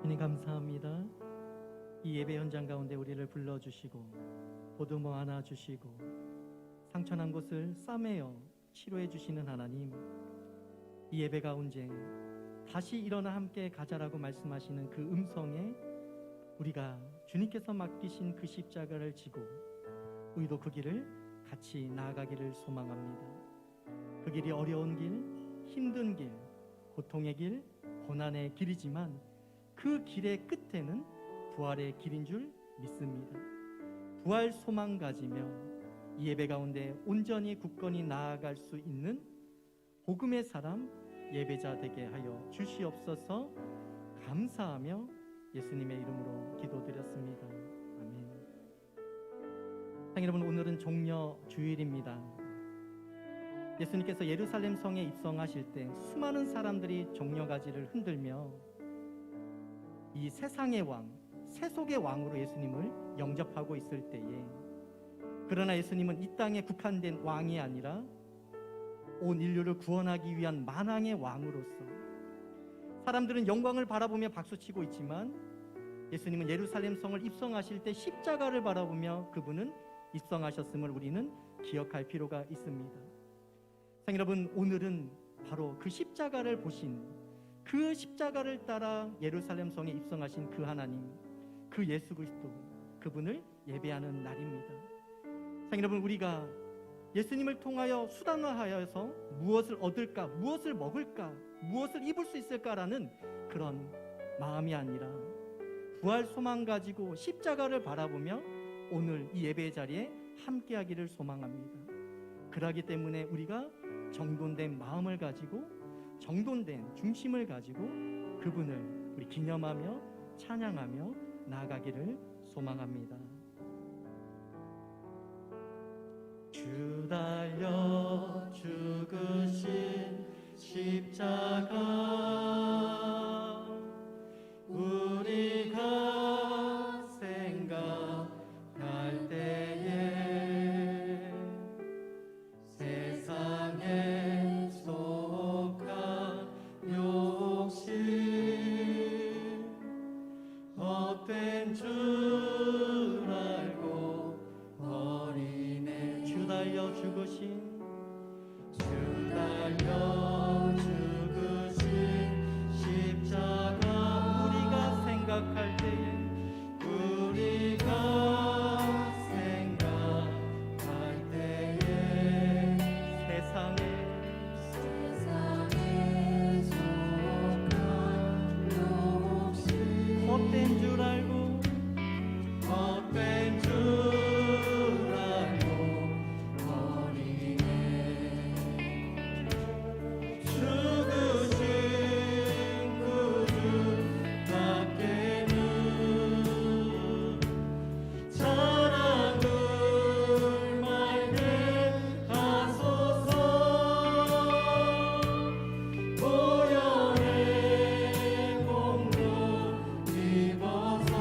주님 감사합니다. 이 예배 현장 가운데 우리를 불러주시고 보두모 하나 주시고 상처난 곳을 싸매어 치료해 주시는 하나님, 이 예배 가운데 다시 일어나 함께 가자라고 말씀하시는 그 음성에 우리가 주님께서 맡기신 그 십자가를 지고 우리도 그 길을 같이 나아가기를 소망합니다. 그 길이 어려운 길, 힘든 길, 고통의 길, 고난의 길이지만 그 길의 끝에는 부활의 길인 줄 믿습니다. 부활 소망 가지며 이 예배 가운데 온전히 굳건히 나아갈 수 있는 복음의 사람, 예배자 되게 하여 주시옵소서. 감사하며 예수님의 이름으로 기도드렸습니다. 아멘. 사랑하는 여러분, 오늘은 종려 주일입니다. 예수님께서 예루살렘 성에 입성하실 때 수많은 사람들이 종려가지를 흔들며 이 세상의 왕, 세속의 왕으로 예수님을 영접하고 있을 때에, 그러나 예수님은 이 땅에 국한된 왕이 아니라 온 인류를 구원하기 위한 만왕의 왕으로서 사람들은 영광을 바라보며 박수치고 있지만 예수님은 예루살렘 성을 입성하실 때 십자가를 바라보며 그분은 입성하셨음을 우리는 기억할 필요가 있습니다. 사랑하는 여러분, 오늘은 바로 그 십자가를 보신, 그 십자가를 따라 예루살렘 성에 입성하신 그 하나님, 그 예수 그리스도, 그분을 예배하는 날입니다. 사랑하는 여러분, 우리가 예수님을 통하여 수단화하여서 무엇을 얻을까, 무엇을 먹을까, 무엇을 입을 수 있을까라는 그런 마음이 아니라 부활 소망 가지고 십자가를 바라보며 오늘 이 예배의 자리에 함께하기를 소망합니다. 그러기 때문에 우리가 정돈된 마음을 가지고, 정돈된 중심을 가지고 그분을 우리 기념하며 찬양하며 나아가기를 소망합니다. 주 달려 죽으신 십자가, 우리가 생각할 때에 세상에 속한 욕심 헛된 줄 알고 버리네. 주 달려 죽으신, 주 달려 죽으신 십자가, 우리가 생각할 때에, 우리가 생각할 때에 세상에 속한 욕심 헛된 줄 알고, 헛된 줄 알고 버리네. 죽으신 그분밖에는 자랑을 말게 하소서. 고연의 공도 입어서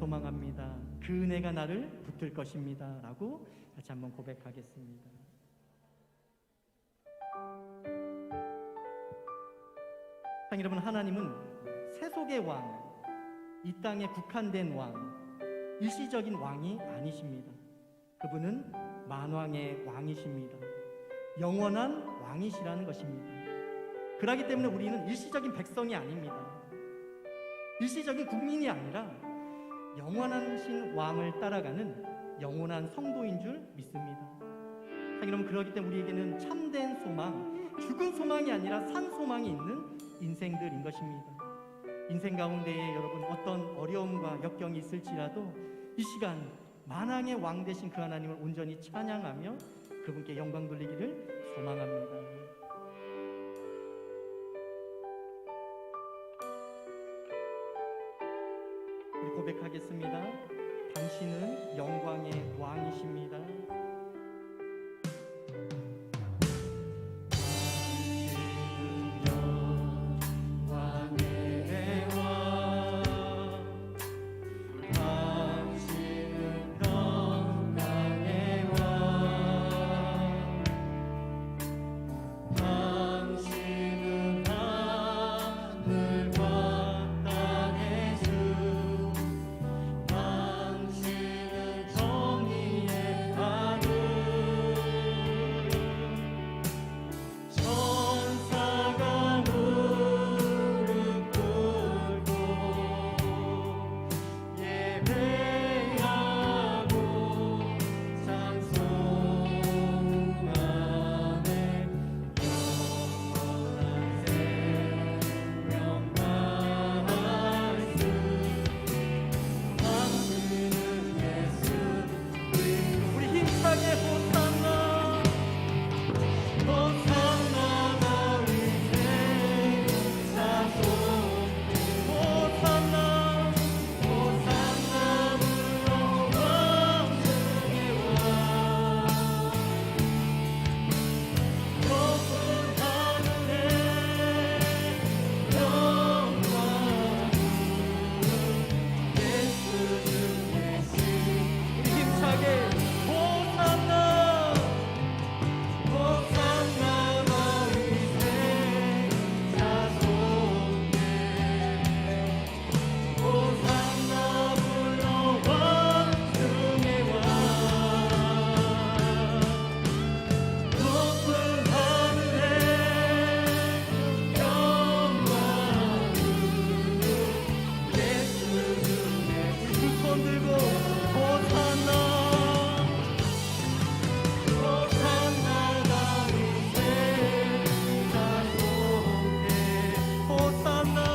소망합니다. 그 은혜가 나를 붙들 것입니다. 라고 같이 한번 고백하겠습니다. 사랑 여러분, 하나님은 세속의 왕, 이 땅에 국한된 왕, 일시적인 왕이 아니십니다. 그분은 만왕의 왕이십니다. 영원한 왕이시라는 것입니다. 그렇기 때문에 우리는 일시적인 백성이 아닙니다. 일시적인 국민이 아니라 영원하신 왕을 따라가는 영원한 성도인 줄 믿습니다. 여러분, 그렇기 때문에 우리에게는 참된 소망, 죽은 소망이 아니라 산 소망이 있는 인생들인 것입니다. 인생 가운데에 여러분 어떤 어려움과 역경이 있을지라도 이 시간 만왕의 왕 되신 그 하나님을 온전히 찬양하며 그분께 영광 돌리기를 소망합니다. 우리 고백하겠습니다. 당신은 영광의 왕이십니다. 호산나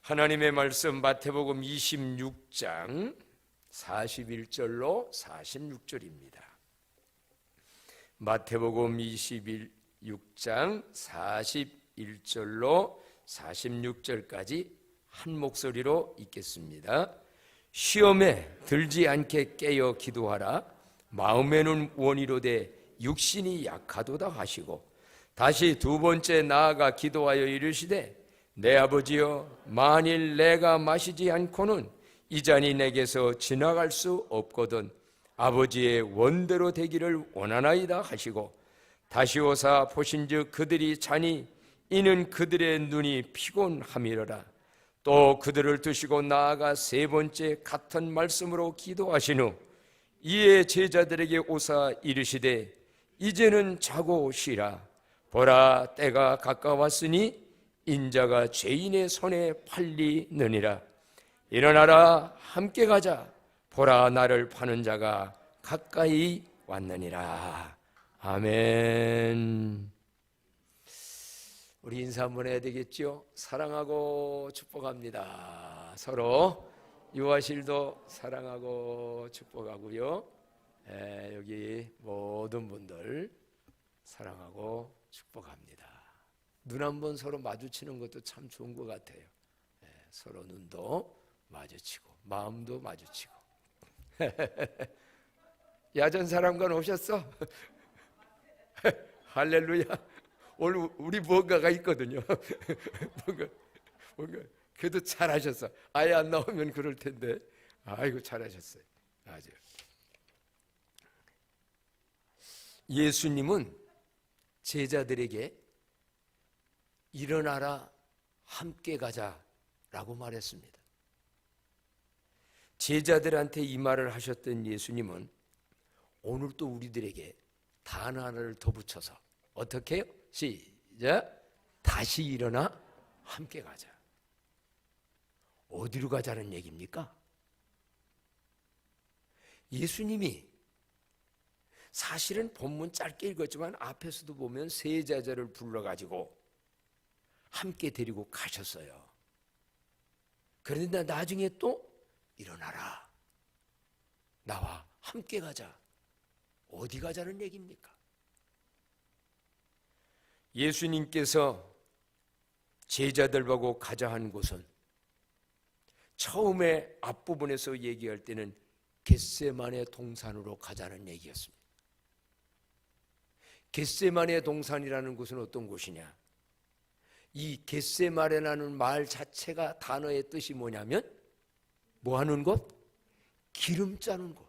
하나님의 말씀 마태복음 26장 41절로 46절입니다. 마태복음 26장 41절로 46절까지 한 목소리로 읽겠습니다. 시험에 들지 않게 깨어 기도하라. 마음에는 원이로되 육신이 약하도다 하시고, 다시 두 번째 나아가 기도하여 이르시되, 내 아버지여, 만일 내가 마시지 않고는 이 잔이 내게서 지나갈 수 없거든 아버지의 원대로 되기를 원하나이다 하시고, 다시 오사 보신즉 그들이 자니 이는 그들의 눈이 피곤함이러라. 또 그들을 두시고 나아가 세 번째 같은 말씀으로 기도하신 후 이에 제자들에게 오사 이르시되, 이제는 자고 쉬라. 보라, 때가 가까웠으니 인자가 죄인의 손에 팔리느니라. 일어나라, 함께 가자. 보라, 나를 파는 자가 가까이 왔느니라. 아멘. 우리 인사 한번 해야 되겠죠? 사랑하고 축복합니다. 서로 유아실도 사랑하고 축복하고요. 여기 모든 분들 사랑하고 축복합니다. 눈 한번 서로 마주치는 것도 참 좋은 것 같아요. 서로 눈도 마주치고 마음도 마주치고. 야전 사람관 오셨어? 할렐루야. 오늘 우리 뭔가가 있거든요. 뭔가 그래도 잘하셨어. 아예 안 나오면 그럴 텐데. 아이고, 잘하셨어요. 아주. 예수님은 제자들에게 일어나라, 함께 가자라고 말했습니다. 제자들한테 이 말을 하셨던 예수님은 오늘 또 우리들에게 단 하나를 더 붙여서 어떻게 해요? 시작! 다시 일어나 함께 가자. 어디로 가자는 얘기입니까? 예수님이 사실은 본문 짧게 읽었지만 앞에서도 보면 세 제자를 불러가지고 함께 데리고 가셨어요. 그런데 나중에 또 일어나라, 나와 함께 가자. 어디 가자는 얘기입니까? 예수님께서 제자들 보고 가자 한 곳은 처음에 앞부분에서 얘기할 때는 겟세마네 동산으로 가자는 얘기였습니다. 겟세마네 동산이라는 곳은 어떤 곳이냐? 이 겟세마네라는 말 자체가 단어의 뜻이 뭐냐면 뭐 하는 곳? 기름 짜는 곳.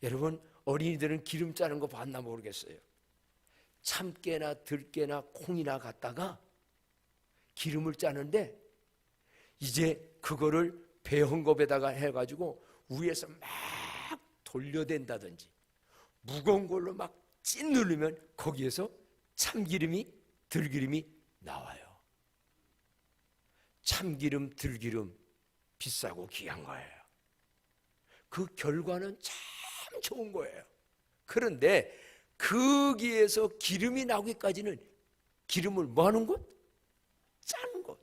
여러분, 어린이들은 기름 짜는 거 봤나 모르겠어요. 참깨나 들깨나 콩이나 갖다가 기름을 짜는데 이제 그거를 배헝겁에다가 해가지고 위에서 막 돌려댄다든지 무거운 걸로 막 찐누르면 거기에서 참기름이, 들기름이 나와요. 참기름, 들기름 비싸고 귀한 거예요. 그 결과는 참 좋은 거예요. 그런데 거기에서 기름이 나오기까지는 기름을 뭐 하는 것? 짜는 것.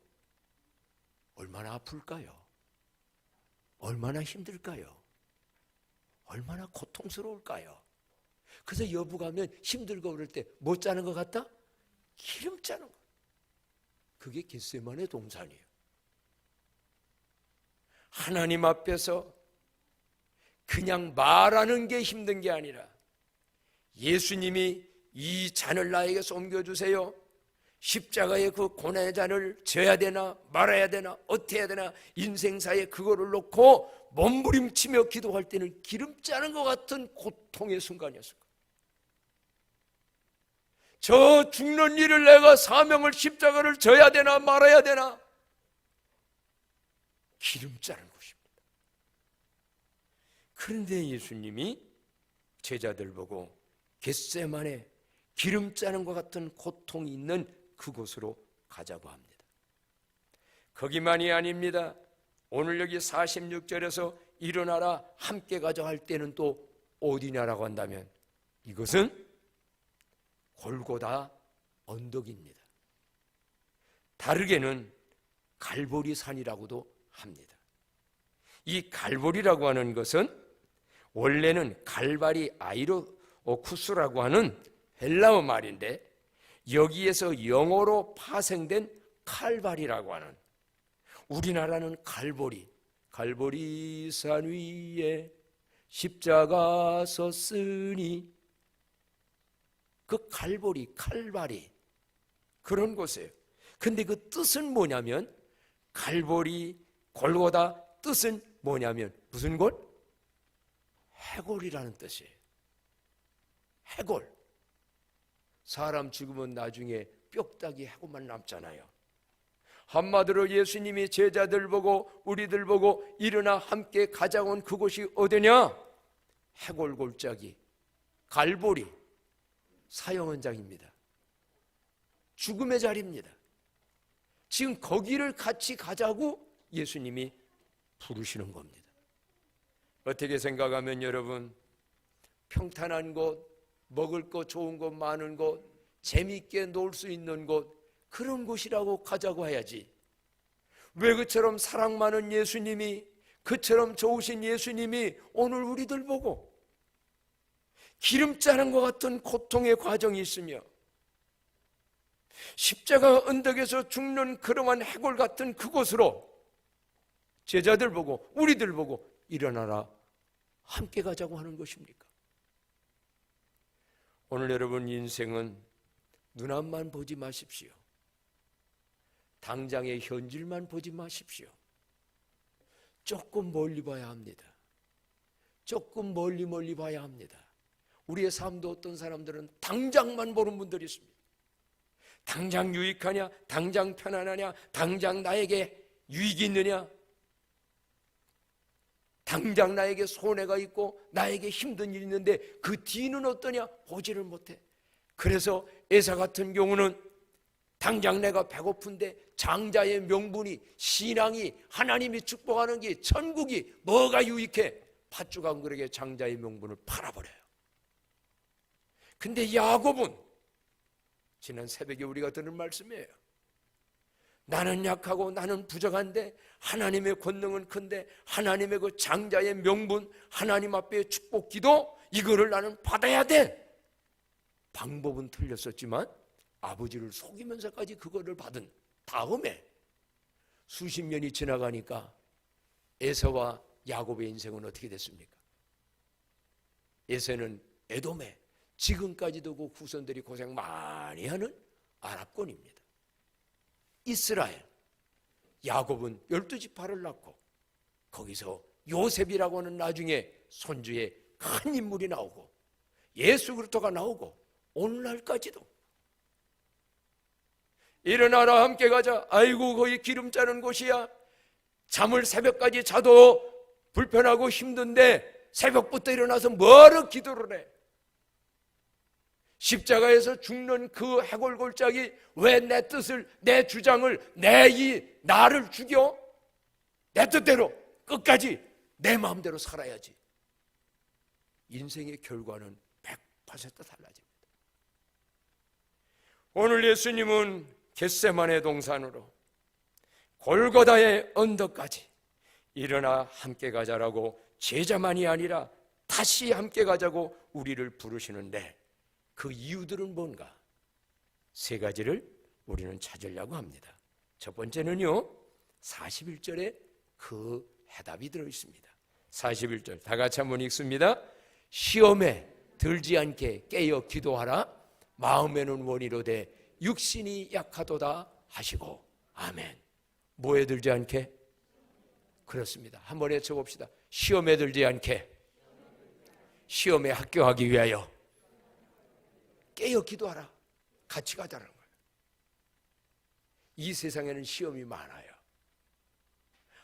얼마나 아플까요? 얼마나 힘들까요? 얼마나 고통스러울까요? 그래서 여부 가면 힘들고 그럴 때 뭐 짜는 것 같다? 기름 짜는 것. 그게 겟세마네 동산이에요. 하나님 앞에서 그냥 말하는 게 힘든 게 아니라 예수님이 이 잔을 나에게서 옮겨주세요. 십자가의 그 고난의 잔을 져야 되나 말아야 되나 어떻게 해야 되나 인생사에 그거를 놓고 몸부림치며 기도할 때는 기름 짜는 것 같은 고통의 순간이었을 거예요. 저 죽는 일을 내가 사명을 십자가를 져야 되나 말아야 되나 기름 짜는 것입니다. 그런데 예수님이 제자들 보고 겟세마네 기름 짜는 것 같은 고통이 있는 그곳으로 가자고 합니다. 거기만이 아닙니다. 오늘 여기 46절에서 일어나라 함께 가자 할 때는 또 어디냐라고 한다면 이것은 골고다 언덕입니다. 다르게는 갈보리 산이라고도 합니다. 이 갈보리라고 하는 것은 원래는 갈바리 아이로쿠스라고 하는 헬라어 말인데 여기에서 영어로 파생된 칼바리라고 하는, 우리나라는 갈보리, 갈보리산 위에 십자가 섰으니, 그 갈보리, 칼바리 그런 곳이에요. 근데 그 뜻은 뭐냐면, 갈보리, 골고다 뜻은 뭐냐면 무슨 골? 해골이라는 뜻이에요. 해골. 사람 죽으면 나중에 뼈다귀 해골만 남잖아요. 한마디로 예수님이 제자들 보고 우리들 보고 일어나 함께 가자고 온 그곳이 어디냐? 해골 골짜기, 갈보리, 사형원장입니다. 죽음의 자리입니다. 지금 거기를 같이 가자고 예수님이 부르시는 겁니다. 어떻게 생각하면 여러분, 평탄한 곳, 먹을 거 좋은 곳 많은 곳, 재미있게 놀 수 있는 곳, 그런 곳이라고 가자고 해야지. 왜 그처럼 사랑 많은 예수님이, 그처럼 좋으신 예수님이 오늘 우리들 보고 기름 짜는 것 같은 고통의 과정이 있으며 십자가 언덕에서 죽는 그러한 해골 같은 그곳으로 제자들 보고 우리들 보고 일어나라 함께 가자고 하는 것입니까? 오늘 여러분 인생은 눈앞만 보지 마십시오. 당장의 현실만 보지 마십시오. 조금 멀리 봐야 합니다. 조금 멀리 봐야 합니다. 우리의 삶도 어떤 사람들은 당장만 보는 분들이 있습니다. 당장 유익하냐? 당장 편안하냐? 당장 나에게 유익이 있느냐? 당장 나에게 손해가 있고 나에게 힘든 일이 있는데 그 뒤는 어떠냐? 보지를 못해. 그래서 에사 같은 경우는 당장 내가 배고픈데 장자의 명분이, 신앙이, 하나님이 축복하는 게, 천국이 뭐가 유익해? 팥죽한 그릇에 장자의 명분을 팔아버려요. 근데 야곱은 지난 새벽에 우리가 들은 말씀이에요. 나는 약하고 나는 부족한데 하나님의 권능은 큰데 하나님의 그 장자의 명분, 하나님 앞에 축복 기도, 이거를 나는 받아야 돼. 방법은 틀렸었지만 아버지를 속이면서까지 그거를 받은 다음에 수십 년이 지나가니까 에서와 야곱의 인생은 어떻게 됐습니까? 에서는 에돔에 지금까지도 그 후손들이 고생 많이 하는 아랍권입니다. 이스라엘, 야곱은 12지파를 낳고 거기서 요셉이라고 하는 나중에 손주의 큰 인물이 나오고 예수 그리스도가 나오고 오늘날까지도 일어나라 함께 가자. 아이고 거기 기름 짜는 곳이야. 잠을 새벽까지 자도 불편하고 힘든데 새벽부터 일어나서 뭐하러 기도를 해? 십자가에서 죽는 그 해골골짜기 왜 내 뜻을, 내 주장을, 나를 죽여? 내 뜻대로 끝까지 내 마음대로 살아야지. 인생의 결과는 100% 달라집니다. 오늘 예수님은 겟세마네 동산으로 골고다의 언덕까지 일어나 함께 가자라고 제자만이 아니라 다시 함께 가자고 우리를 부르시는데 그 이유들은 뭔가? 세 가지를 우리는 찾으려고 합니다. 첫 번째는요, 41절에 그 해답이 들어있습니다. 41절 다 같이 한번 읽습니다. 시험에 들지 않게 깨어 기도하라. 마음에는 원이로되 육신이 약하도다 하시고. 아멘. 뭐에 들지 않게? 그렇습니다. 한번 외쳐봅시다. 시험에 들지 않게, 시험에 합격하기 위하여 깨어 기도하라. 같이 가자는 거예요. 이 세상에는 시험이 많아요.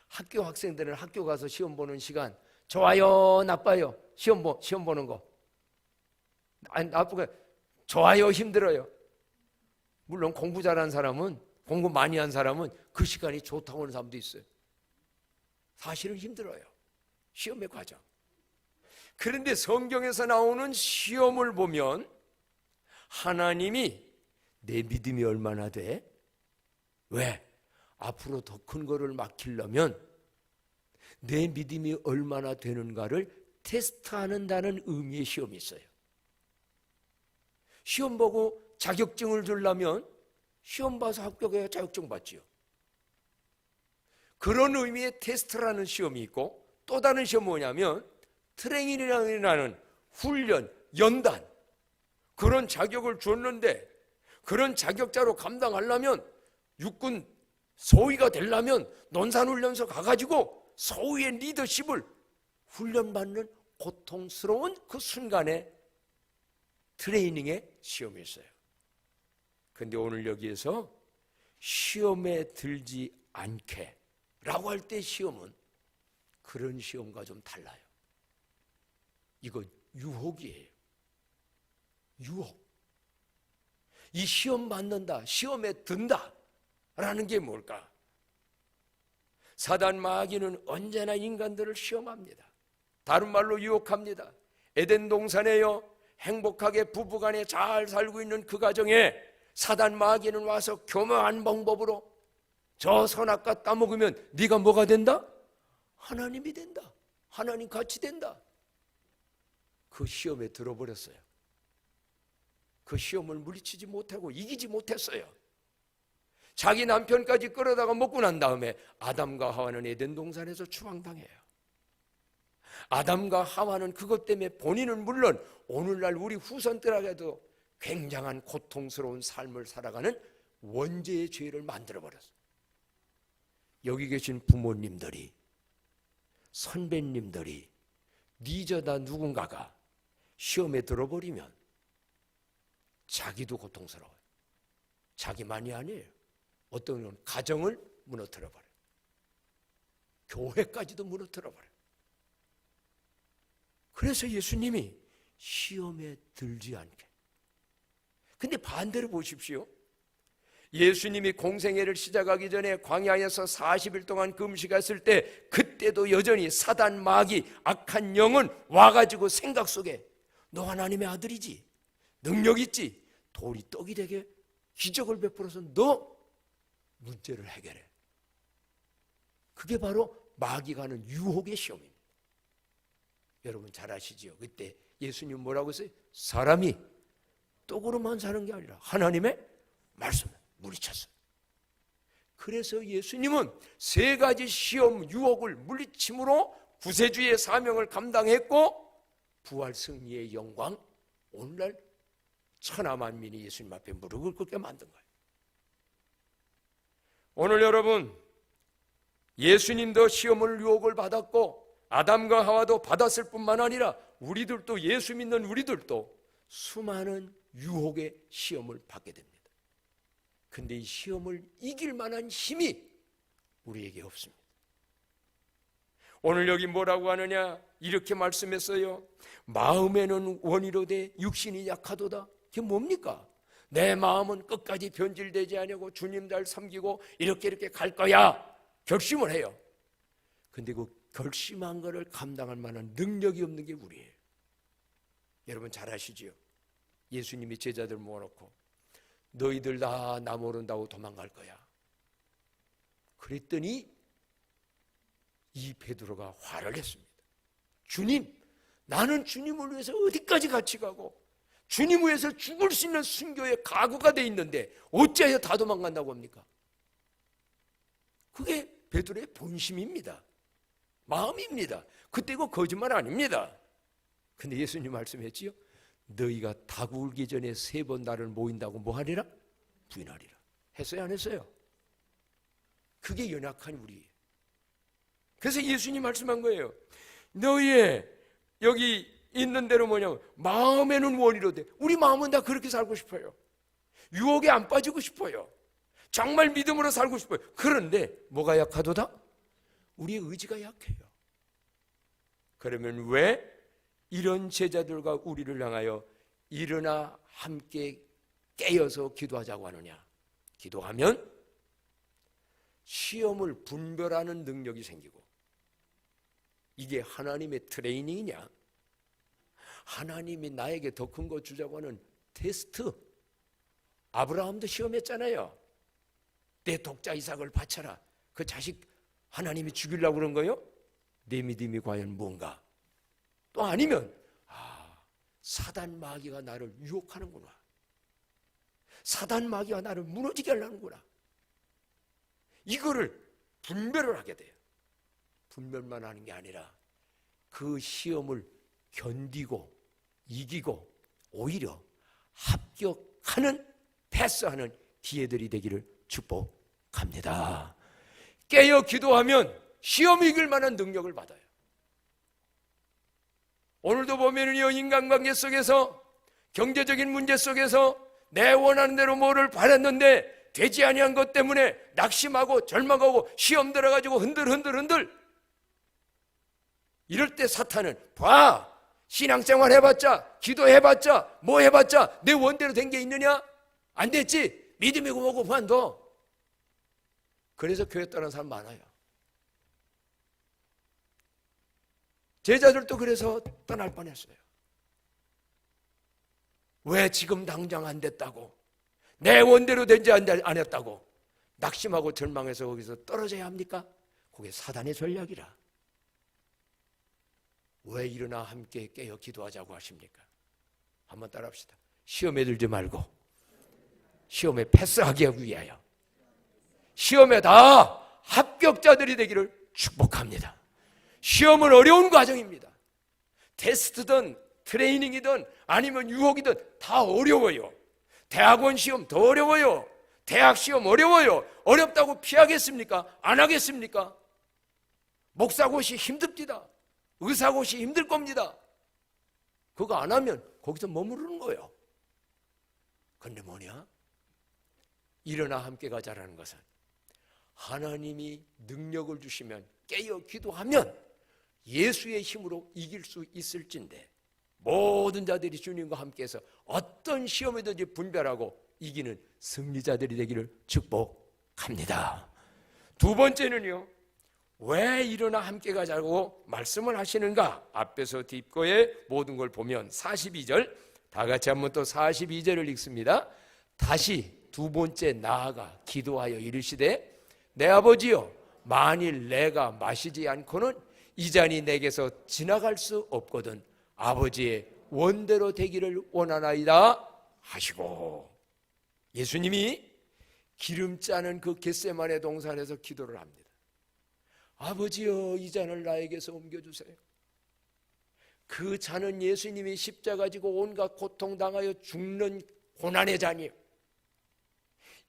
학교 학생들은 학교 가서 시험 보는 시간 좋아요, 나빠요? 시험 보는 거. 아니, 나쁘게 좋아요, 힘들어요? 물론 공부 잘한 사람은, 공부 많이 한 사람은 그 시간이 좋다고 하는 사람도 있어요. 사실은 힘들어요, 시험의 과정. 그런데 성경에서 나오는 시험을 보면 하나님이 내 믿음이 얼마나 돼? 왜? 앞으로 더 큰 거를 맡기려면 내 믿음이 얼마나 되는가를 테스트하는다는 의미의 시험이 있어요. 시험 보고 자격증을 주려면 시험 봐서 합격해야 자격증 받지요. 그런 의미의 테스트라는 시험이 있고, 또 다른 시험 뭐냐면 트레이닝이라는 훈련, 연단, 그런 자격을 줬는데 그런 자격자로 감당하려면, 육군 소위가 되려면 논산훈련소 가가지고 소위의 리더십을 훈련받는 고통스러운 그 순간에 트레이닝의 시험이 있어요. 그런데 오늘 여기에서 시험에 들지 않게 라고 할 때 시험은 그런 시험과 좀 달라요. 이건 유혹이에요. 유혹. 이 시험 받는다, 시험에 든다 라는 게 뭘까? 사단 마귀는 언제나 인간들을 시험합니다. 다른 말로 유혹합니다. 에덴 동산에요, 행복하게 부부간에 잘 살고 있는 그 가정에 사단 마귀는 와서 교묘한 방법으로 저 선악과 따먹으면 네가 뭐가 된다? 하나님이 된다. 하나님 같이 된다. 그 시험에 들어버렸어요. 그 시험을 물리치지 못하고 이기지 못했어요. 자기 남편까지 끌어다가 먹고 난 다음에 아담과 하와는 에덴 동산에서 추방당해요. 아담과 하와는 그것 때문에 본인은 물론 오늘날 우리 후손들에게도 굉장한 고통스러운 삶을 살아가는 원죄의 죄를 만들어버렸어요. 여기 계신 부모님들이, 선배님들이, 니저다 누군가가 시험에 들어버리면 자기도 고통스러워요. 자기만이 아니에요. 어떤 건 가정을 무너뜨려버려요. 교회까지도 무너뜨려버려요. 그래서 예수님이 시험에 들지 않게. 근데 반대로 보십시오. 예수님이 공생애를 시작하기 전에 광야에서 40일 동안 금식했을 때, 그때도 여전히 사단 마귀 악한 영은 와가지고 생각 속에 너 하나님의 아들이지, 능력 있지, 돌이 떡이 되게 기적을 베풀어서 너 문제를 해결해. 그게 바로 마귀가 하는 유혹의 시험입니다. 여러분 잘 아시지요? 그때 예수님 뭐라고 했어요? 사람이 떡으로만 사는 게 아니라 하나님의 말씀을 물리쳤어요. 그래서 예수님은 세 가지 시험, 유혹을 물리침으로 구세주의 사명을 감당했고, 부활 승리의 영광, 오늘날 천하만민이 예수님 앞에 무릎을 꿇게 만든 거예요. 오늘 여러분, 예수님도 시험을, 유혹을 받았고 아담과 하와도 받았을 뿐만 아니라 우리들도, 예수 믿는 우리들도 수많은 유혹의 시험을 받게 됩니다. 근데 이 시험을 이길 만한 힘이 우리에게 없습니다. 오늘 여기 뭐라고 하느냐? 이렇게 말씀했어요. 마음에는 원이로되 육신이 약하도다. 그게 뭡니까? 내 마음은 끝까지 변질되지 아니하고 주님 잘 섬기고 이렇게 갈 거야. 결심을 해요. 근데 그 결심한 거를 감당할 만한 능력이 없는 게 우리예요. 여러분 잘 아시지요? 예수님이 제자들 모아놓고 너희들 다 나 모른다고 도망갈 거야. 그랬더니 이 베드로가 화를 냈습니다. 주님, 나는 주님을 위해서 어디까지 같이 가고 주님 위해서 죽을 수 있는 순교의 각오가 돼 있는데 어찌하여 다 도망간다고 합니까? 그게 베드로의 본심입니다. 마음입니다. 그때 그 거짓말 아닙니다. 근데 예수님 말씀했지요. 너희가 닭 울기 전에 3번 나를 모인다고 뭐 하리라? 부인하리라. 했어요, 안 했어요? 그게 연약한 우리예요. 그래서 예수님 말씀한 거예요. 너희의 여기 있는 대로 뭐냐면 마음에는 원이로되, 우리 마음은 다 그렇게 살고 싶어요. 유혹에 안 빠지고 싶어요. 정말 믿음으로 살고 싶어요. 그런데 뭐가 약하도다? 우리의 의지가 약해요. 그러면 왜 이런 제자들과 우리를 향하여 일어나 함께 깨어서 기도하자고 하느냐? 기도하면 시험을 분별하는 능력이 생기고, 이게 하나님의 트레이닝이냐? 하나님이 나에게 더 큰 거 주자고 하는 테스트. 아브라함도 시험했잖아요. 내 독자 이삭을 바쳐라. 그 자식 하나님이 죽이려고 그런 거요? 내 믿음이 과연 뭔가? 또 아니면 사단 마귀가 나를 유혹하는구나. 사단 마귀가 나를 무너지게 하려는구나. 이거를 분별을 하게 돼요. 분별만 하는 게 아니라 그 시험을 견디고 이기고 오히려 합격하는, 패스하는 기회들이 되기를 축복합니다. 깨어 기도하면 시험 이길 만한 능력을 받아요. 오늘도 보면요, 인간관계 속에서, 경제적인 문제 속에서 내 원하는 대로 뭐를 바랐는데 되지 아니한 것 때문에 낙심하고 절망하고 시험 들어가지고 흔들 이럴 때 사탄은 봐, 신앙생활 해봤자, 기도해봤자, 뭐 해봤자 내 원대로 된 게 있느냐? 안 됐지? 믿음이고 뭐고 그만둬. 그래서 교회 떠나는 사람 많아요. 제자들도 그래서 떠날 뻔했어요. 왜 지금 당장 안 됐다고, 내 원대로 된지 안 했다고 낙심하고 절망해서 거기서 떨어져야 합니까? 그게 사단의 전략이라. 왜 일어나 함께 깨어 기도하자고 하십니까? 한번 따라합시다. 시험에 들지 말고 시험에 패스하기 위하여 시험에 다 합격자들이 되기를 축복합니다. 시험은 어려운 과정입니다. 테스트든 트레이닝이든 아니면 유혹이든 다 어려워요. 대학원 시험 더 어려워요. 대학 시험 어려워요. 어렵다고 피하겠습니까? 안 하겠습니까? 목사고시 힘듭니다. 의사고시 힘들 겁니다. 그거 안 하면 거기서 머무르는 거예요. 근데 뭐냐? 일어나 함께 가자라는 것은 하나님이 능력을 주시면 깨어 기도하면 예수의 힘으로 이길 수 있을진데, 모든 자들이 주님과 함께해서 어떤 시험에든지 분별하고 이기는 승리자들이 되기를 축복합니다. 두 번째는요, 왜 일어나 함께 가자고 말씀을 하시는가? 앞에서 뒷거에 모든 걸 보면 42절, 다 같이 한번 또 42절을 읽습니다. 다시 두 번째 나아가 기도하여 이르시되, 내 아버지여, 만일 내가 마시지 않고는 이 잔이 내게서 지나갈 수 없거든 아버지의 원대로 되기를 원하나이다 하시고, 예수님이 기름 짜는 그 겟세마네 동산에서 기도를 합니다. 아버지여, 이 잔을 나에게서 옮겨주세요. 그 잔은 예수님이 십자가 지고 온갖 고통당하여 죽는 고난의 잔이에요.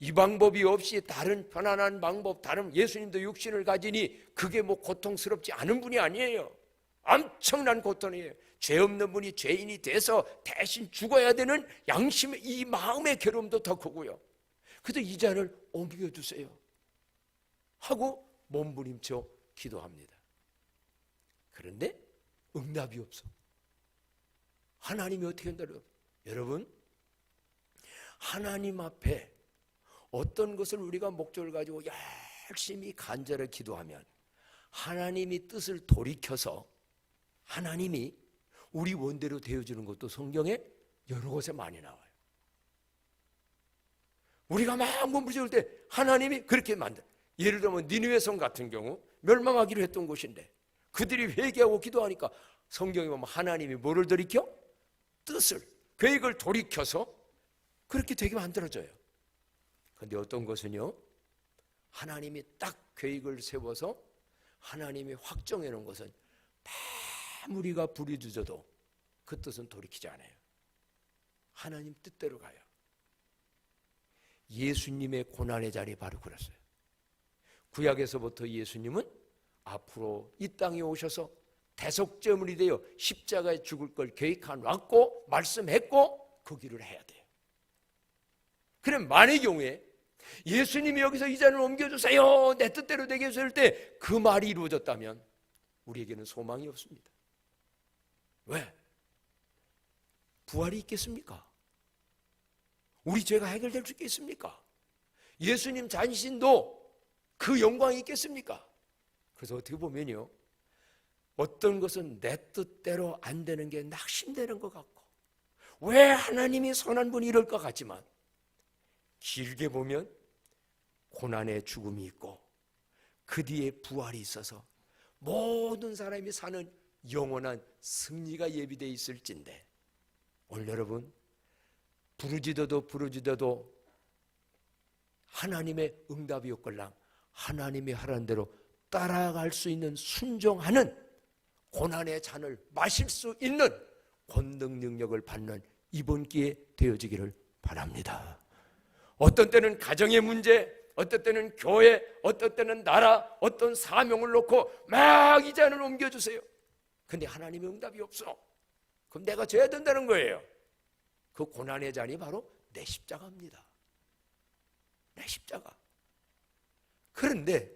이 방법이 없이 다른 편안한 방법, 다른, 예수님도 육신을 가지니 그게 뭐 고통스럽지 않은 분이 아니에요. 엄청난 고통이에요. 죄 없는 분이 죄인이 돼서 대신 죽어야 되는 양심의 이 마음의 괴로움도 더 크고요. 그래도 이 잔을 옮겨주세요 하고 몸부림쳐 기도합니다. 그런데 응답이 없어. 하나님이 어떻게 한다고요? 여러분, 하나님 앞에 어떤 것을 우리가 목적을 가지고 열심히 간절히 기도하면 하나님이 뜻을 돌이켜서 하나님이 우리 원대로 되어주는 것도 성경에 여러 곳에 많이 나와요. 우리가 막 몸부림칠 때 하나님이 그렇게 만들어요. 예를 들면 니느웨 성 같은 경우 멸망하기로 했던 곳인데 그들이 회개하고 기도하니까 성경에 보면 하나님이 뭐를 돌이켜? 뜻을, 계획을 돌이켜서 그렇게 되게 만들어져요. 그런데 어떤 것은요, 하나님이 딱 계획을 세워서 하나님이 확정해 놓은 것은 아무리가 불이 늦어도 그 뜻은 돌이키지 않아요. 하나님 뜻대로 가요. 예수님의 고난의 자리 바로 그랬어요. 구약에서부터 예수님은 앞으로 이 땅에 오셔서 대속제물이 되어 십자가에 죽을 걸 계획해 놨고 말씀했고 그 길을 해야 돼요. 그럼 만의 경우에 예수님이 여기서 이 잔을 옮겨주세요, 내 뜻대로 되게 해줄 때 그 말이 이루어졌다면 우리에게는 소망이 없습니다. 왜? 부활이 있겠습니까? 우리 죄가 해결될 수 있겠습니까? 예수님 자신도 그 영광이 있겠습니까? 그래서 어떻게 보면요, 어떤 것은 내 뜻대로 안 되는 게 낙심되는 것 같고, 왜 하나님이 선한 분이 이럴 것 같지만, 길게 보면 고난의 죽음이 있고 그 뒤에 부활이 있어서 모든 사람이 사는 영원한 승리가 예비되어 있을진데, 오늘 여러분 부르짖어도 하나님의 응답이 없걸랑 하나님이 하라는 대로 따라갈 수 있는 순종하는 고난의 잔을 마실 수 있는 권능 능력을 받는 이번 기회에 되어지기를 바랍니다. 어떤 때는 가정의 문제, 어떤 때는 교회, 어떤 때는 나라, 어떤 사명을 놓고 막 이 잔을 옮겨주세요. 근데 하나님의 응답이 없어. 그럼 내가 져야 된다는 거예요. 그 고난의 잔이 바로 내 십자가입니다. 내 십자가. 그런데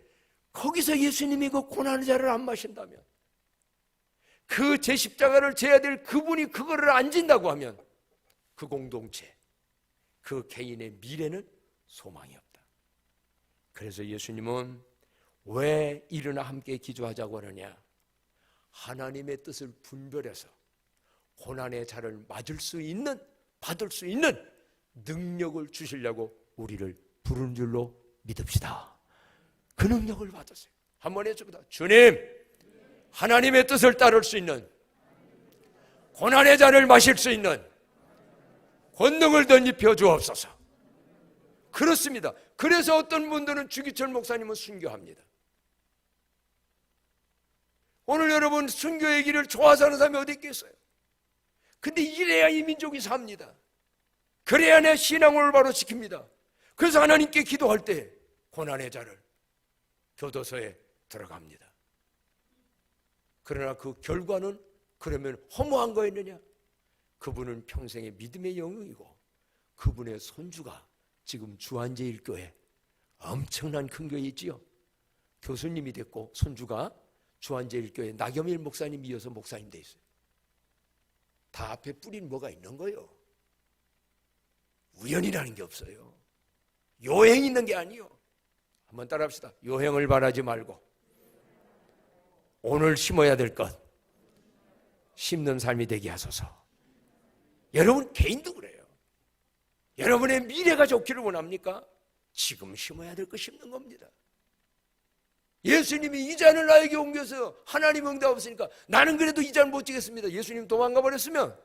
거기서 예수님이 그 고난의 잔을 안 마신다면, 그 제 십자가를 져야 될 그분이 그거를 안 진다고 하면 그 공동체, 그 개인의 미래는 소망이 없다. 그래서 예수님은 왜 일어나 함께 기도하자고 하느냐? 하나님의 뜻을 분별해서 고난의 잔을 맞을 수 있는, 받을 수 있는 능력을 주시려고 우리를 부른 줄로 믿읍시다. 그 능력을 받으세요. 한번 해줍니다. 주님, 하나님의 뜻을 따를 수 있는, 고난의 잔을 마실 수 있는 권능을 덧입혀 주옵소서. 그렇습니다. 그래서 어떤 분들은 주기철 목사님은 순교합니다. 오늘 여러분 순교의 길을 좋아서 하는 사람이 어디 있겠어요? 근데 이래야 이 민족이 삽니다. 그래야 내 신앙을 바로 지킵니다. 그래서 하나님께 기도할 때 고난의 잔을 교도소에 들어갑니다. 그러나 그 결과는 그러면 허무한 거였느냐? 그분은 평생의 믿음의 영웅이고 그분의 손주가 지금 주한제일교회, 엄청난 큰 교회 있지요. 교수님이 됐고 손주가 주한제일교회 나겸일 목사님 이어서 목사님 돼 있어요. 다 앞에 뿌린 뭐가 있는 거예요. 우연이라는 게 없어요. 요행이 있는 게 아니요. 한번 따라합시다. 요행을 바라지 말고 오늘 심어야 될 것 심는 삶이 되게 하소서. 여러분 개인도 그래요. 여러분의 미래가 좋기를 원합니까? 지금 심어야 될 것 심는 겁니다. 예수님이 이 잔을 나에게 옮겨서 하나님 응답 없으니까 나는 그래도 이 잔 못 지겠습니다. 예수님 도망가 버렸으면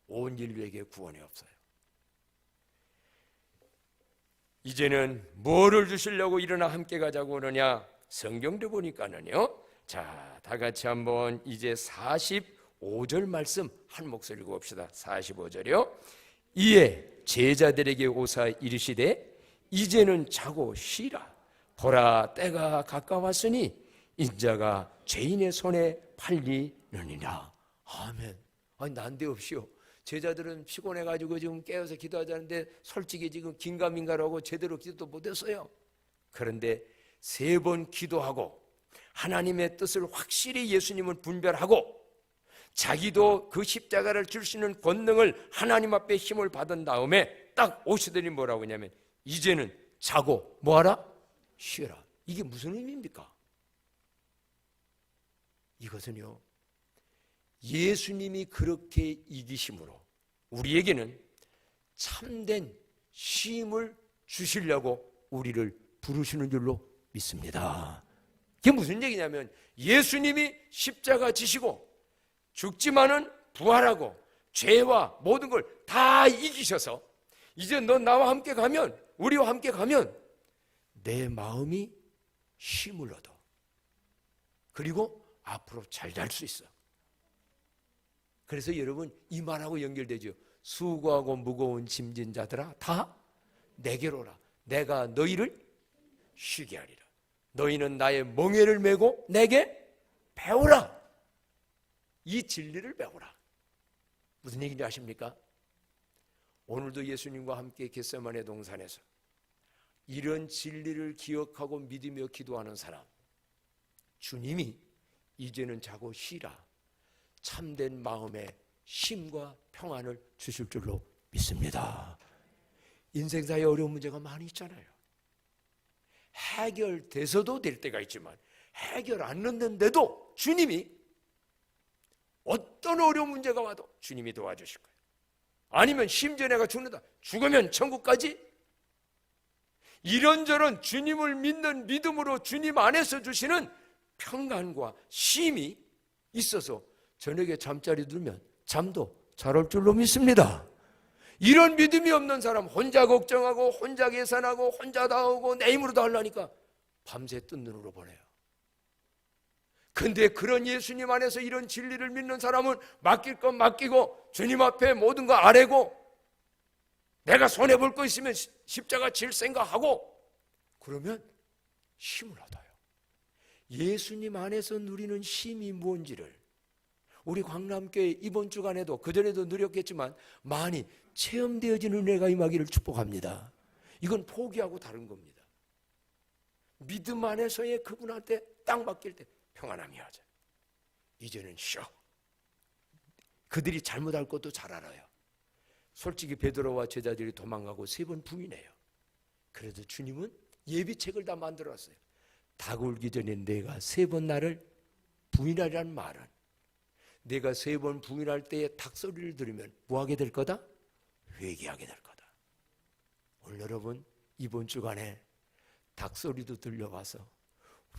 온 인류에게 구원이 없어요. 이제는 뭐를 주시려고 일어나 함께 가자고 그러냐? 성경도 보니까는요. 자, 다 같이 한번 이제 45절 말씀 한 목소리 읽어봅시다. 45절이요. 이에 제자들에게 오사 이르시되 이제는 자고 쉬라. 보라 때가 가까웠으니 인자가 죄인의 손에 팔리느니라. 아멘. 아니 난데없이요. 제자들은 피곤해가지고 지금 깨어서 기도하자는데 솔직히 지금 긴가민가라고 제대로 기도도 못했어요. 그런데 3번 기도하고 하나님의 뜻을 확실히 예수님을 분별하고 자기도 그 십자가를 줄 수 있는 권능을 하나님 앞에 힘을 받은 다음에 딱 오시더니 뭐라고 하냐면 이제는 자고 뭐하라? 쉬어라. 이게 무슨 의미입니까? 이것은요, 예수님이 그렇게 이기심으로 우리에게는 참된 쉼을 주시려고 우리를 부르시는 줄로 믿습니다. 이게 무슨 얘기냐면 예수님이 십자가 지시고 죽지만은 부활하고 죄와 모든 걸 다 이기셔서 이제 너 나와 함께 가면, 우리와 함께 가면 내 마음이 쉼을 얻어. 그리고 앞으로 잘 갈 수 있어. 그래서 여러분 이 말하고 연결되죠. 수고하고 무거운 짐진 자들아 다 내게로 오라. 내가 너희를 쉬게 하리라. 너희는 나의 멍에를 메고 내게 배우라. 이 진리를 배우라. 무슨 얘기인지 아십니까? 오늘도 예수님과 함께 겟세마네 동산에서 이런 진리를 기억하고 믿으며 기도하는 사람, 주님이 이제는 자고 쉬라. 참된 마음의 쉼과 평안을 주실 줄로 믿습니다. 인생사에 어려운 문제가 많이 있잖아요. 해결돼서도 될 때가 있지만 해결 안 됐는데도 주님이 어떤 어려운 문제가 와도 주님이 도와주실 거예요. 아니면 심지어 내가 죽는다, 죽으면 천국까지, 이런저런 주님을 믿는 믿음으로 주님 안에서 주시는 평안과 쉼이 있어서 저녁에 잠자리 들면 잠도 잘 올 줄로 믿습니다. 이런 믿음이 없는 사람, 혼자 걱정하고 혼자 계산하고 혼자 다 하고 내 힘으로 다 하려니까 밤새 뜬 눈으로 보내요. 근데 그런 예수님 안에서 이런 진리를 믿는 사람은 맡길 건 맡기고 주님 앞에 모든 거 아뢰고, 내가 손해볼 거 있으면 십자가 질 생각하고, 그러면 힘을 얻어요. 예수님 안에서 누리는 쉼이 뭔지를 우리 광남교회 이번 주간에도 그전에도 누렸겠지만 많이 체험되어지는 은혜가 임하기를 축복합니다. 이건 포기하고 다른 겁니다. 믿음 안에서의 그분한테 딱 맡길 때 평안함이 하죠. 이제는 쉬어. 그들이 잘못할 것도 잘 알아요. 솔직히 베드로와 제자들이 도망가고 3번 부인해요. 그래도 주님은 예비책을 다 만들었어요. 닭 울기 전에 내가 3번 나를 부인하리라는 말은, 내가 3번 부인할 때에 닭소리를 들으면 뭐하게 될 거다? 회개하게 될 거다. 오늘 여러분 이번 주간에 닭소리도 들려와서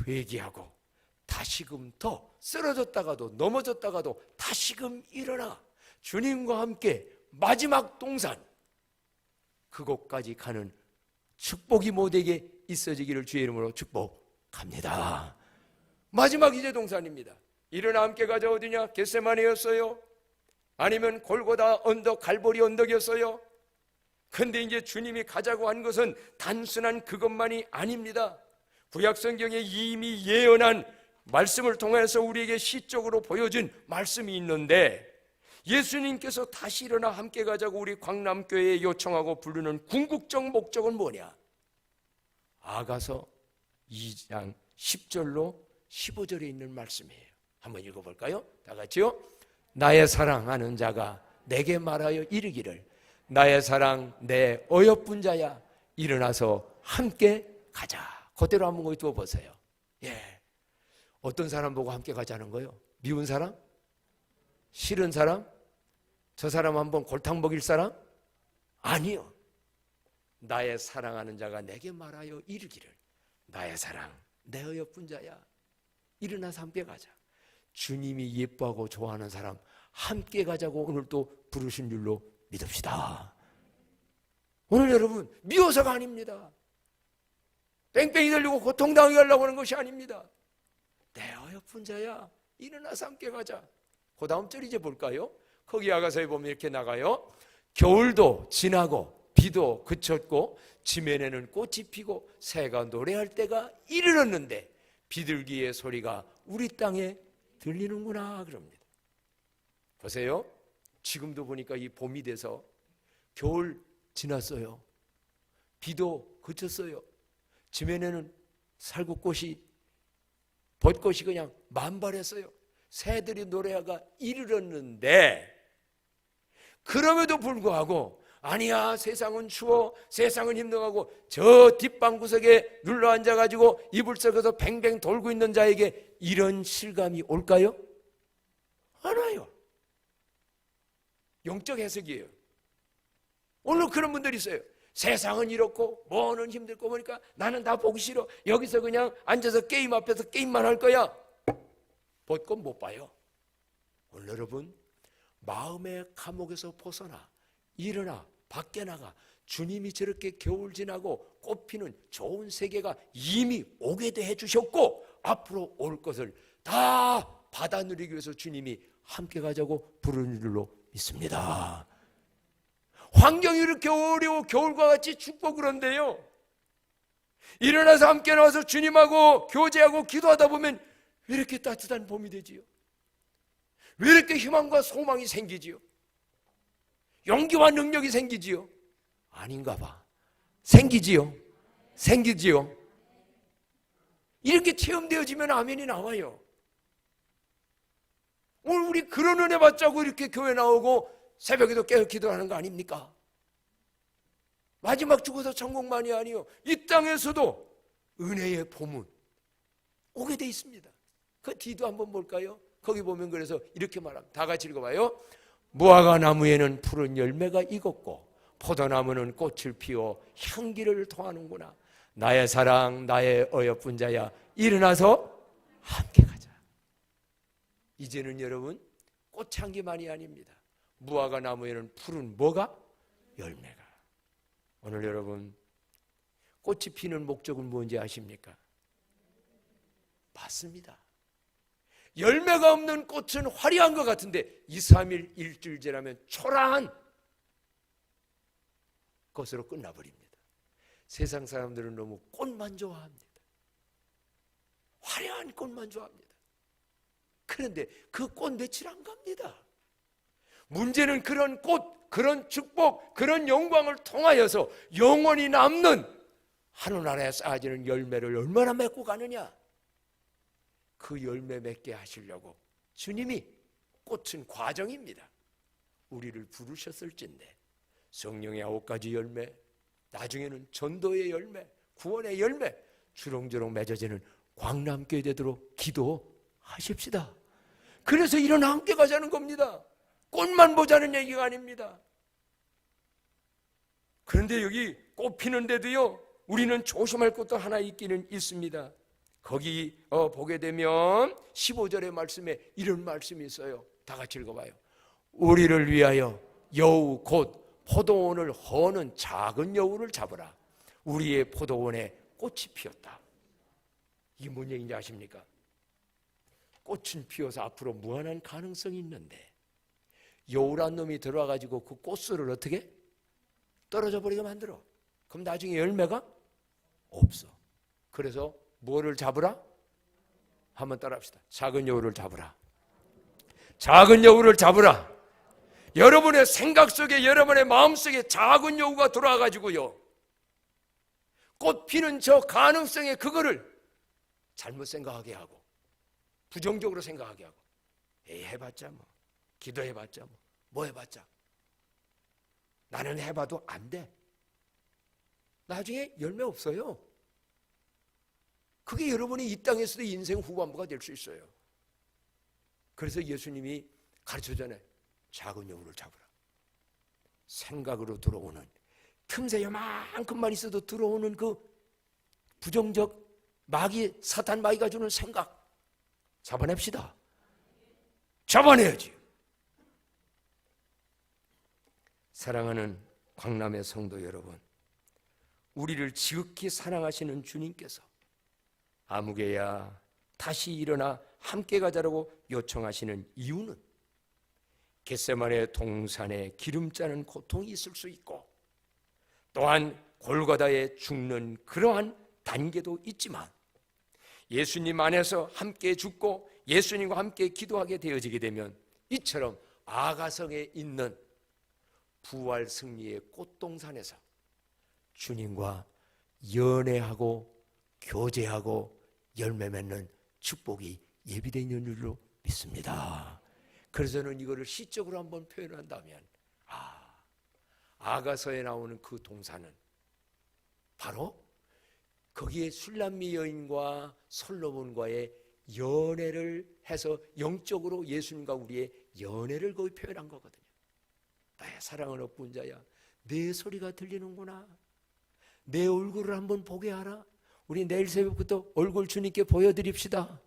회개하고 다시금 더 쓰러졌다가도 넘어졌다가도 다시금 일어나 주님과 함께 마지막 동산, 그곳까지 가는 축복이 모두에게 있어지기를 주의 이름으로 축복합니다. 마지막 이제 동산입니다. 일어나 함께 가자. 어디냐? 겟세마네였어요? 아니면 골고다 언덕, 갈보리 언덕이었어요? 근데 이제 주님이 가자고 한 것은 단순한 그것만이 아닙니다. 구약성경에 이미 예언한 말씀을 통해서 우리에게 시적으로 보여준 말씀이 있는데, 예수님께서 다시 일어나 함께 가자고 우리 광남교회에 요청하고 부르는 궁극적 목적은 뭐냐? 아가서 2장 10절로 15절에 있는 말씀이에요. 한번 읽어볼까요? 다 같이요. 나의 사랑하는 자가 내게 말하여 이르기를, 나의 사랑 내 어여쁜 자야, 일어나서 함께 가자. 그대로 한번 거기 두어보세요. 예. 어떤 사람 보고 함께 가자는 거예요? 미운 사람? 싫은 사람? 저 사람 한번 골탕 먹일 사람? 아니요. 나의 사랑하는 자가 내게 말하여 이르기를, 나의 사랑 내 어여쁜 자야, 일어나서 함께 가자. 주님이 예뻐하고 좋아하는 사람 함께 가자고 오늘 또 부르신 줄로 믿읍시다. 오늘 여러분 미워서가 아닙니다. 뺑뺑이 돌리고 고통당하게 하려고 하는 것이 아닙니다. 내 어여쁜 자야, 일어나서 함께 가자. 그 다음 절 이제 볼까요? 거기 아가서에 보면 이렇게 나가요. 겨울도 지나고 비도 그쳤고 지면에는 꽃이 피고 새가 노래할 때가 이르렀는데 비둘기의 소리가 우리 땅에 들리는구나 그럽니다. 보세요. 지금도 보니까 이 봄이 돼서 겨울 지났어요. 비도 그쳤어요. 지면에는 살구꽃이, 벚꽃이 그냥 만발했어요. 새들이 노래가 이르렀는데, 그럼에도 불구하고 아니야, 세상은 추워, 세상은 힘들고 저 뒷방 구석에 눌러 앉아가지고 이불 속에서 뱅뱅 돌고 있는 자에게 이런 실감이 올까요? 안 와요. 영적 해석이에요. 오늘 그런 분들이 있어요. 세상은 이렇고 뭐는 힘들고 보니까 나는 다 보기 싫어. 여기서 그냥 앉아서 게임 앞에서 게임만 할 거야. 벚꽃 못 봐요. 오늘 여러분 마음의 감옥에서 벗어나 일어나 밖에 나가 주님이 저렇게 겨울 지나고 꽃피는 좋은 세계가 이미 오게 돼 주셨고 앞으로 올 것을 다 받아 누리기 위해서 주님이 함께 가자고 부르는 줄로 믿습니다. 환경이 이렇게 어려워 겨울과 같이 춥고 그런데요, 일어나서 함께 나와서 주님하고 교제하고 기도하다 보면 왜 이렇게 따뜻한 봄이 되지요? 왜 이렇게 희망과 소망이 생기지요? 용기와 능력이 생기지요? 아닌가 봐. 생기지요? 생기지요? 이렇게 체험되어지면 아멘이 나와요. 오늘 우리 그런 은혜 받자고 이렇게 교회 나오고 새벽에도 깨어 기도하는 거 아닙니까? 마지막 죽어서 천국만이 아니요, 이 땅에서도 은혜의 봄은 오게 돼 있습니다. 그 뒤도 한번 볼까요? 거기 보면 그래서 이렇게 말합니다. 다 같이 읽어봐요. 무화과 나무에는 푸른 열매가 익었고 포도나무는 꽃을 피워 향기를 토하는구나. 나의 사랑, 나의 어여쁜 자야, 일어나서 함께 가자. 이제는 여러분 꽃향기만이 아닙니다. 무화과 나무에는 푸른 뭐가? 열매가. 오늘 여러분 꽃이 피는 목적은 뭔지 아십니까? 맞습니다. 열매가 없는 꽃은 화려한 것 같은데 2, 3일 일주일 지나면 초라한 것으로 끝나버립니다. 세상 사람들은 너무 꽃만 좋아합니다. 화려한 꽃만 좋아합니다. 그런데 그 꽃 며칠 안 갑니다. 문제는 그런 꽃, 그런 축복, 그런 영광을 통하여서 영원히 남는 하늘나라에 쌓아지는 열매를 얼마나 맺고 가느냐. 그 열매 맺게 하시려고 주님이, 꽃은 과정입니다, 우리를 부르셨을진데 성령의 9가지 열매, 나중에는 전도의 열매, 구원의 열매 주렁주렁 맺어지는 광람교회 되도록 기도하십시다. 그래서 일어나 함께 가자는 겁니다. 꽃만 보자는 얘기가 아닙니다. 그런데 여기 꽃 피는데도요, 우리는 조심할 것도 하나 있기는 있습니다. 거기 보게 되면 15절의 말씀에 이런 말씀이 있어요. 다 같이 읽어봐요. 우리를 위하여 여우 곧 포도원을 허는 작은 여우를 잡으라. 우리의 포도원에 꽃이 피었다. 이게 뭔 얘기인지 아십니까? 꽃은 피어서 앞으로 무한한 가능성이 있는데 여우란 놈이 들어와가지고 그 꽃술을 어떻게? 떨어져 버리게 만들어. 그럼 나중에 열매가 없어. 그래서 뭐를 잡으라? 한번 따라합시다. 작은 여우를 잡으라. 작은 여우를 잡으라. 여러분의 생각 속에, 여러분의 마음 속에 작은 여우가 들어와가지고요, 꽃 피는 저 가능성에 그거를 잘못 생각하게 하고 부정적으로 생각하게 하고, 에이 해봤자 뭐, 기도해봤자 뭐 해봤자, 나는 해봐도 안 돼. 나중에 열매 없어요. 그게 여러분이 이 땅에서도 인생 후반부가 될 수 있어요. 그래서 예수님이 가르쳐잖아요. 작은 여우를 잡으라. 생각으로 들어오는, 틈새 요만큼만 있어도 들어오는 그 부정적 마귀, 사탄 마귀가 주는 생각 잡아냅시다. 잡아내야지. 사랑하는 광남의 성도 여러분, 우리를 지극히 사랑하시는 주님께서 아무개야 다시 일어나 함께 가자라고 요청하시는 이유는 겟세마네 동산에 기름 짜는 고통이 있을 수 있고, 또한 골고다에 죽는 그러한 단계도 있지만, 예수님 안에서 함께 죽고 예수님과 함께 기도하게 되어지게 되면 이처럼 아가성에 있는 부활 승리의 꽃동산에서 주님과 연애하고 교제하고 열매 맺는 축복이 예비되어 있는 줄로 믿습니다. 그래서 저는 이거를 시적으로 한번 표현한다면, 아가서에 나오는 그 동산은 바로 거기에 술람미 여인과 솔로몬과의 연애를 해서 영적으로 예수님과 우리의 연애를 거기 표현한 거거든요. 나의 사랑은 어쁜 자야, 내 소리가 들리는구나, 내 얼굴을 한번 보게 하라. 우리 내일 새벽부터 얼굴 주님께 보여드립시다.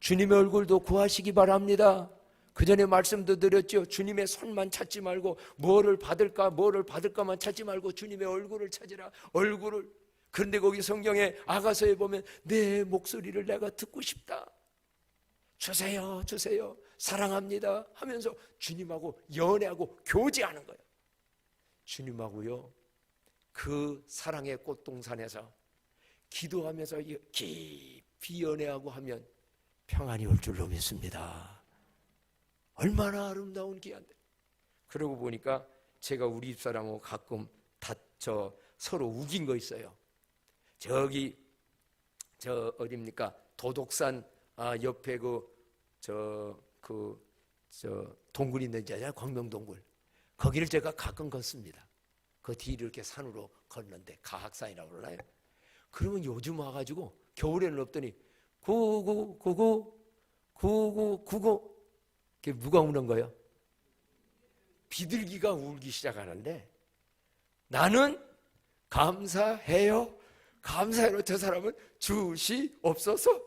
주님의 얼굴도 구하시기 바랍니다. 그 전에 말씀도 드렸죠. 주님의 손만 찾지 말고 뭐를 받을까만 찾지 말고 주님의 얼굴을 찾으라. 얼굴을. 그런데 거기 성경에 아가서에 보면 내 목소리를 내가 듣고 싶다, 주세요 주세요, 사랑합니다 하면서 주님하고 연애하고 교제하는 거예요. 주님하고요, 그 사랑의 꽃동산에서 기도하면서 깊이 연애하고 하면 평안이 올 줄로 믿습니다. 얼마나 아름다운 기한데. 그러고 보니까 제가 우리 집사람하고 가끔 서로 우긴 거 있어요. 저기 어디입니까? 도독산 옆에 동굴 있는 데잖아요. 광명동굴. 거기를 제가 가끔 걷습니다. 그 뒤를 이렇게 산으로 걷는데 가학산이라고 그러나요? 그러면 요즘 와가지고 겨울에는 없더니 구구 그게 누가 우는 거예요? 비둘기가 울기 시작하는데 나는 감사해요. 감사해요. 저 사람은 주시옵소서.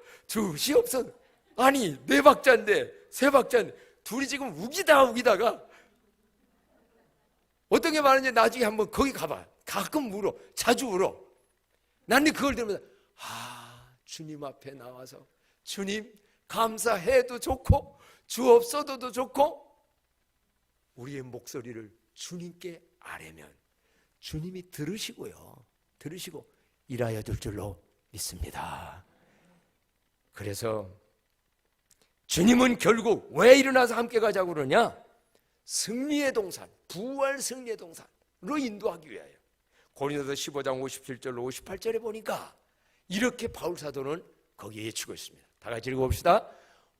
아니 4박자인데 3박자인데 둘이 지금 우기다가 어떤 게 많은지 나중에 한번 거기 가봐. 가끔 울어. 자주 울어. 나는 그걸 들으면서 주님 앞에 나와서 주님 감사해도 좋고 주옵소서도 좋고 우리의 목소리를 주님께 아뢰면 주님이 들으시고 일하여 줄 줄로 믿습니다. 그래서 주님은 결국 왜 일어나서 함께 가자고 그러냐? 승리의 동산, 부활 승리의 동산으로 인도하기 위하여. 고린도서 15장 57절 58절에 보니까 이렇게 바울 사도는 거기에 예치고 있습니다. 다 같이 읽어봅시다.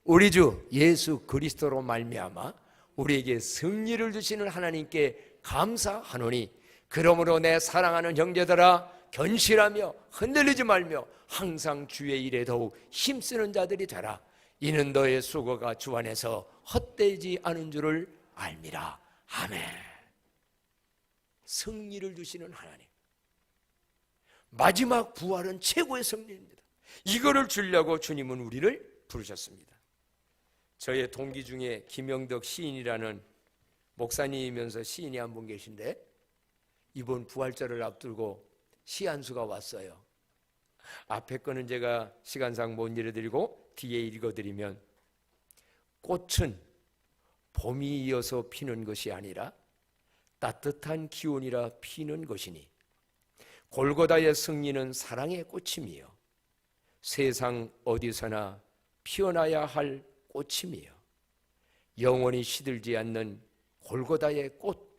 우리 주 예수 그리스도로 말미암아 우리에게 승리를 주시는 하나님께 감사하노니 그러므로 내 사랑하는 형제들아 견실하며 흔들리지 말며 항상 주의 일에 더욱 힘쓰는 자들이 되라. 이는 너의 수고가 주 안에서 헛되지 않은 줄을 알미라. 아멘. 승리를 주시는 하나님, 마지막 부활은 최고의 승리입니다. 이거를 주려고 주님은 우리를 부르셨습니다. 저의 동기 중에 김영덕 시인이라는 목사님이면서 시인이 한 분 계신데 이번 부활절을 앞두고 시 한 수가 왔어요. 앞에 거는 제가 시간상 못 읽어드리고 뒤에 읽어드리면, 꽃은 봄이 이어서 피는 것이 아니라 따뜻한 기온이라 피는 것이니 골고다의 승리는 사랑의 꽃임이요 세상 어디서나 피어나야 할 꽃임이요 영원히 시들지 않는 골고다의 꽃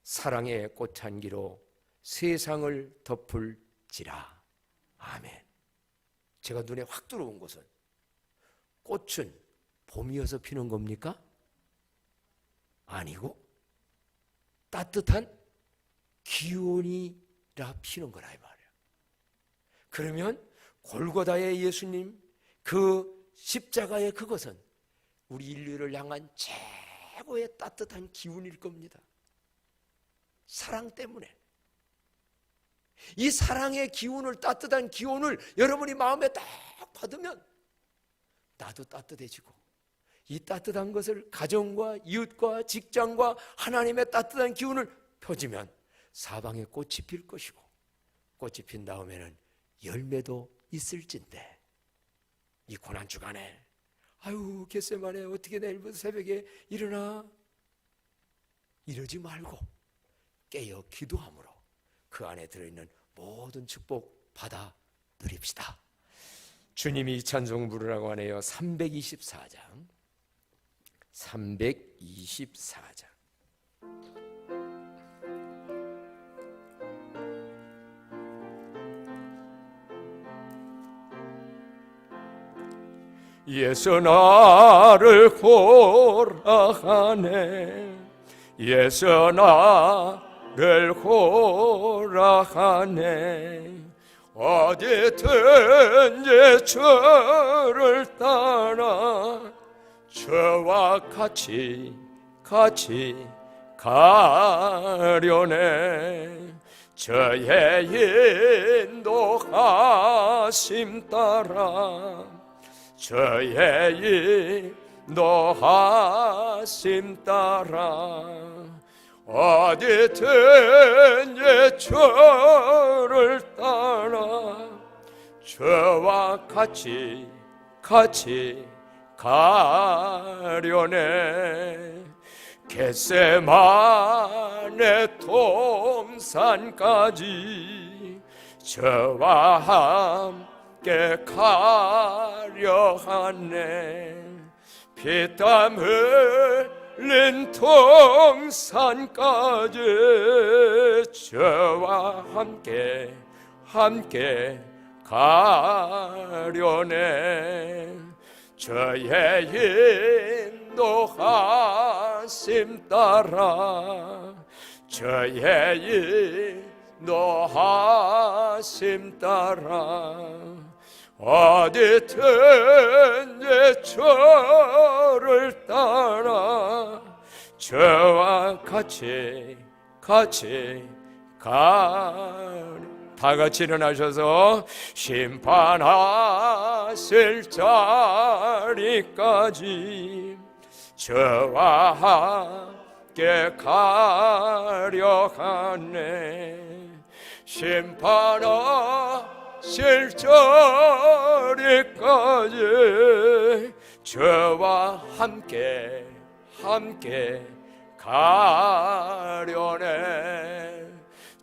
사랑의 꽃향기로 세상을 덮을지라. 아멘. 제가 눈에 확 들어온 것은 꽃은 봄이어서 피는 겁니까? 아니고 따뜻한 기온이라 피는 거라 이 말이에요. 그러면 골고다의 예수님 그 십자가의 그것은 우리 인류를 향한 최고의 따뜻한 기운일 겁니다. 사랑 때문에. 이 사랑의 기운을, 따뜻한 기운을 여러분이 마음에 딱 받으면 나도 따뜻해지고, 이 따뜻한 것을 가정과 이웃과 직장과 하나님의 따뜻한 기운을 펴지면 사방에 꽃이 필 것이고, 꽃이 핀 다음에는 열매도 있을진데, 이 고난 주간에 아유 겟세마네 어떻게 내일부터 새벽에 일어나, 이러지 말고 깨어 기도함으로 그 안에 들어있는 모든 축복 받아 누립시다. 주님이 찬송 부르라고 하네요. 324장 324장 예수 나를 호라하네 예수 나를 호라하네 어디든지 주를 따라 저와 같이 가려네 저의 인도하심 따라 저의 인도하심 따라 어디든지 주를 따라 저와 같이 가려네 겟세마네 동산까지 저와 함께 가려 하네 피땀 흘린 동산까지 저와 함께 가려네 저의 인도하심 따라 저의 인도하심 따라 어디든지 저를 따라 저와 같이 다 같이 일어나셔서 심판하실 자리까지 저와 함께 가려 하네. 심판하실 자리까지 저와 함께 가려네.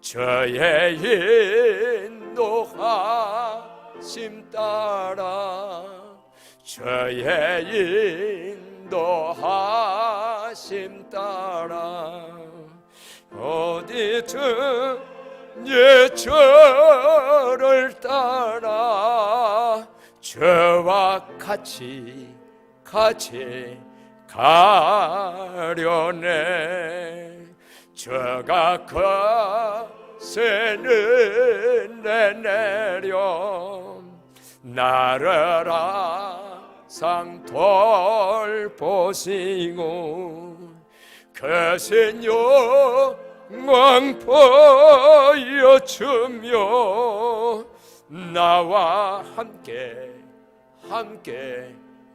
저의 인도하심 따라 저의 인도하심 따라 어디든지 저를 따라 저와 같이 가려네. 저가 거세는 내려 나를 항상 돌보시고 거센 영광 보여주며 나와 함께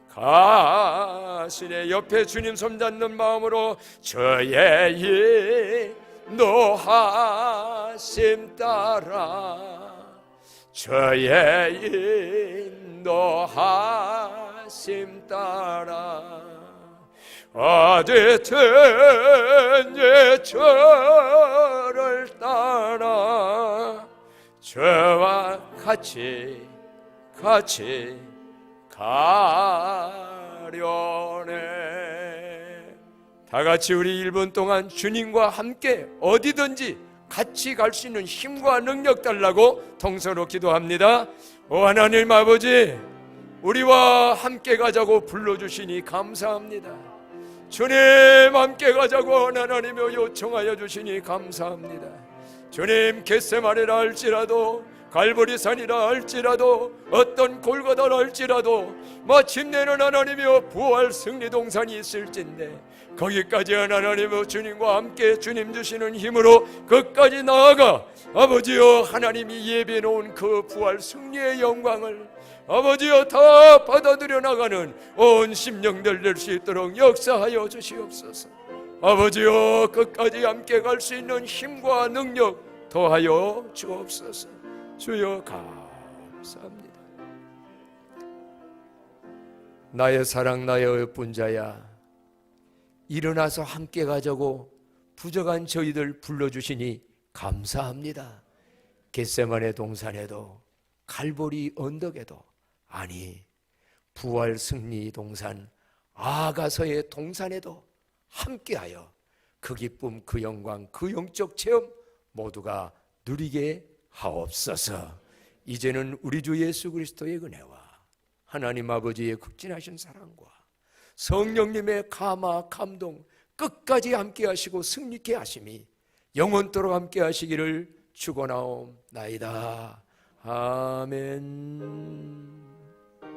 가시네. 옆에 주님 손잡는 마음으로 저의 인도하심 따라 저의 인도하심 따라 어디든지 저를 따라 저와 같이 가려네. 다 같이 우리 1분 동안 주님과 함께 어디든지 같이 갈 수 있는 힘과 능력 달라고 통서로 기도합니다. 오 하나님 아버지, 우리와 함께 가자고 불러주시니 감사합니다. 주님 함께 가자고 하나님여 요청하여 주시니 감사합니다. 주님 겟세마네라 할지라도 갈보리산이라 할지라도 어떤 골고다라 할지라도 마침내는 하나님이여 부활 승리동산이 있을진데 거기까지 하나님이여 주님과 함께 주님 주시는 힘으로 끝까지 나아가 아버지여 하나님이 예비해 놓은 그 부활 승리의 영광을 아버지여 다 받아들여 나가는 온 심령들 될 수 있도록 역사하여 주시옵소서. 아버지여 끝까지 함께 갈 수 있는 힘과 능력 더하여 주옵소서. 주여 감사합니다. 나의 사랑 나의 어여쁜 자야, 일어나서 함께 가자고 부족한 저희들 불러주시니 감사합니다. 겟세마네 동산에도 갈보리 언덕에도 아니 부활 승리 동산 아가서의 동산에도 함께하여 그 기쁨 그 영광 그 영적 체험 모두가 누리게 하옵소서. 이제는 우리 주 예수 그리스도의 은혜와 하나님 아버지의 극진하신 사랑과 성령님의 감화 감동 끝까지 함께 하시고 승리케 하심이 영원토록 함께 하시기를 축원하옵나이다. 아멘.